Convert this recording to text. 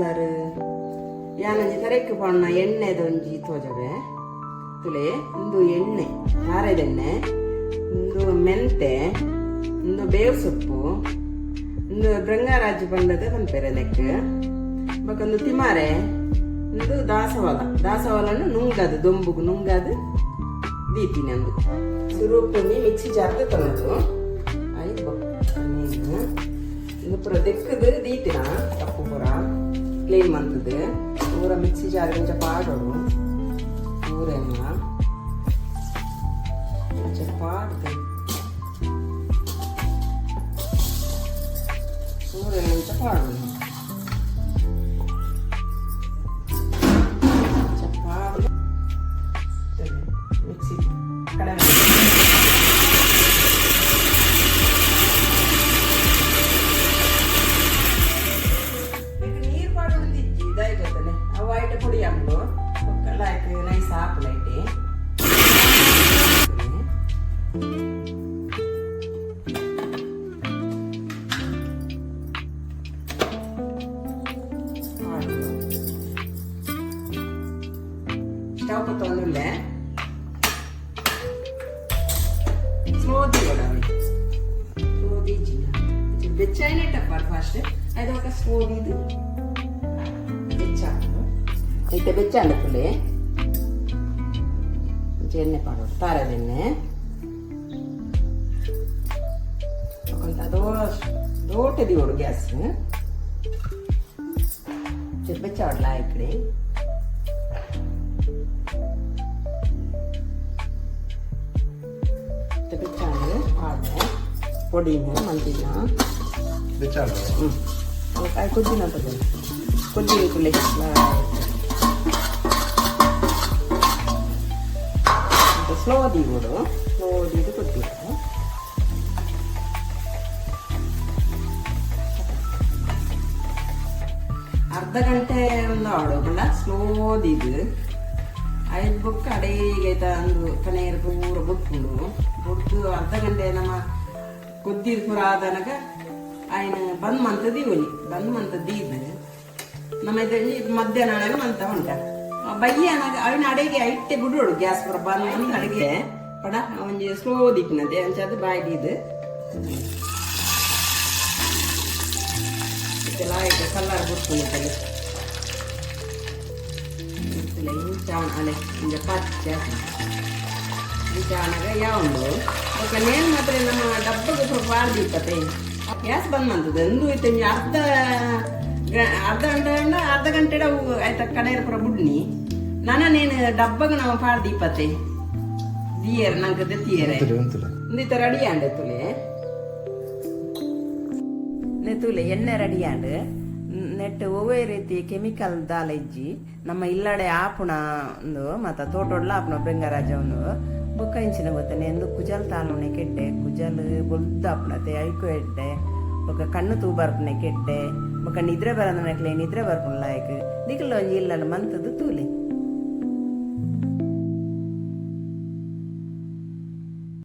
colour ಯಾನಂಜಿ ತರಕ್ಕೆ ಪಣ್ಣ ಎಣ್ಣೆದೊಂಜಿ ತೋಜವೆ ತುಲೆ ಒಂದು ಎಣ್ಣೆ ಖಾರದೆಣ್ಣೆ ಒಂದು ಮೆಂತೆ ಒಂದು ಬೇವು ಸೊಪ್ಪು ಒಂದು ಬೃಂಗಾರಾಜು ಬಂಡದ ಪಂಪೆರೆ ನೆಕ್ ಬಕೊಂದು ತಿಮಾರೆ ಒಂದು ದಾಸವಾಳನ್ನು ನುಂಗದು ದೊಂಬುಗು ನುಂಗದು ದೀತೀನಿ ಅಂದು ಸುರೂಪನಿ ಮಿಕ್ಸಿ ಜಾರ್ದು ತಂದು ಆಯ್ತು ಬೊಕ್ಕ ಇದು ಪೂರ ದೆಕ್ಕದು ದೀತಿನ ಕಪ್ಪು ಪೂರ ಕ್ಲೀನ್ ಮಂತದ್ದು ಪೂರ ಮಿಕ್ಸಿ ಜಾರ್ ಕೊಂಚ ಪಾಡೋಡು ಪೂರೆಲ್ಲ ಕೊಂಚ ಪಾಡ್ದು ಪೂರೆಲ್ಲ ಕೊಂಚ ಪಾಡೋದು ಮಿಕ್ಸಿ ಕಡೆ ನೀರು ಪಾಡೋದಿಜ್ಜಿ ಇದಾಯ್ತದೆ ಅವು ಐಟ ಪುಡಿ ಹಾಕ್ಲು ಲೈಕ್ ನೈಸ್ ಹಾಕು ಲೈಟಿ ಸ್ಟವ್ ಕೊತ್ತೊಂದುಲ್ಲೆ ಸ್ಲೋದಿ ಬೆಚ್ಚನೆ ಟಪ್ಪರ್ ಫಸ್ಟ್ ಅದು ఒక ಸ್ಲೋದಿದು ಬೆಚ್ಚಾಕು అయితే ಬೆಚ್ಚಾಂಡಕ್ಕಲೆ ಎಣ್ಣೆ ಪಾಡೋದು ತಾರದೆಣ್ಣೆ కొంత దోటది ఓడు గ్యాస్ చెప్పొచ్చావట్లా ఇక్కడ తెప్పించాలి ఆడే పొడిని మంచిగా తెచ్చాలి కొద్దినంతది కొద్ది ಸ್ಲೋದಿ ಕೊಡು ಸ್ಲೋದಿದು ಕೊಟ್ಟಿದ್ದು ಅರ್ಧ ಗಂಟೆ ಒಂದು ಆಡೋಕಲ್ಲ ಸ್ಲೋದಿದು ಐದು ಬುಕ್ ಅಡೇಗೈತ ಅಂದು ಕನೆಯರು ಪೂರ ಬುಡ್ದು ಅರ್ಧ ಗಂಟೆ ನಮ್ಮ ಕೊದ್ದಿದ್ದು ಪೂರ ಆದನಗ ఆయన ಬಂದ್ ಮಂತದಿ ಒಲಿ ಬಂದ್ ಮಂತದಿ ಇದು ನಮ್ಮ ಇದು ಮಧ್ಯಾಹ್ನ ಮಂತ ಉಂಟ ಬಯ್ಯ ಅವನ ಅಡಿಗೆ ಐಟ್ಟೆ ಬಿಡೋಡು ಗ್ಯಾಸ್ ಪೂರ ಬಂದು ಅಡಿಗೆ ಪಡ ಒಂಜಿ ಸ್ಲೋ ದಿಕ್ಕಿನದೆ ಅಂಚದು ಬಾಯಿಗೆ ಇದು ಐತೆ ಕಲ್ಲರ್ ಬಿಡ್ತೀನಿ ಚಾವಣ ಅಲೆ ಇಂಜ ಪಚ್ಚ ಈ ಚಾವಣಗ ಯಾವುದು ఒక నేను మాత్రం ನಮ್ಮ ಡಬ್ಬಗೆ ಸ್ವಲ್ಪ ಬಾರ್ದಿಪ್ಪತ್ತೆ ಗ್ಯಾಸ್ ಬಂದ್ ಮಾಡ್ತದೆ ಎಂದು ಐತೆ ಅರ್ಧ ಗಂಟೆ ಆಯ್ತ ಕಡೆ ಪುರ ಬುಡ್ನಿ ನಾನು ಡಬ್ಬಗ ನಾವು ಪಾಡ್ದಿಪ್ಪತ್ತೆ ದಿಯರ್ ನಂಗೆ ದೆತ್ತಿಯರೆ ಇಂದಿತ್ತ ರೆಡಿ ಆಂಡೆ ತುಲೆ ಎಣ್ಣೆ ರೆಡಿ ಆಂಡ್ ನೆಟ್ ಒವ್ವೇ ರೀತಿ ಕೆಮಿಕಲ್ ದಾಲ ಇಜ್ಜಿ ನಮ್ಮ ಇಲ್ಲಡೆ ಆಪುಣ ಒಂದು ಮತ್ತ ತೋಟೊಡ್ಲ ಆಪುಣ ಬೆಂಗರಾಜ ಒಂದು ಬುಕ್ಕ ಇಂಚಿನ ಗೊತ್ತಾನೆ ಎಂದು ಕುಜಲ್ ತಾಲುನೆ ಕೆಟ್ಟೆ ಕುಜಲ್ ಬೊಲ್ದ ಆಪುಣತೆ ಐಕು ಎಡ್ಡೆ ఒక ಕಣ್ಣು ತೂಬರ್ಪನೆ ಕೆಟ್ಟೆ ఒక ನಿದ್ರೆ ಬರಂದನಕ್ಲೆ ನಿದ್ರೆ ಬರ್ಪುನ್ ಲಾಯಕ್ ದಿಕ್ಲ ಒಂಜಿ ಇಲ್ಲಲ್ಲ ಮಂತದ್ದು ತೂಲೆ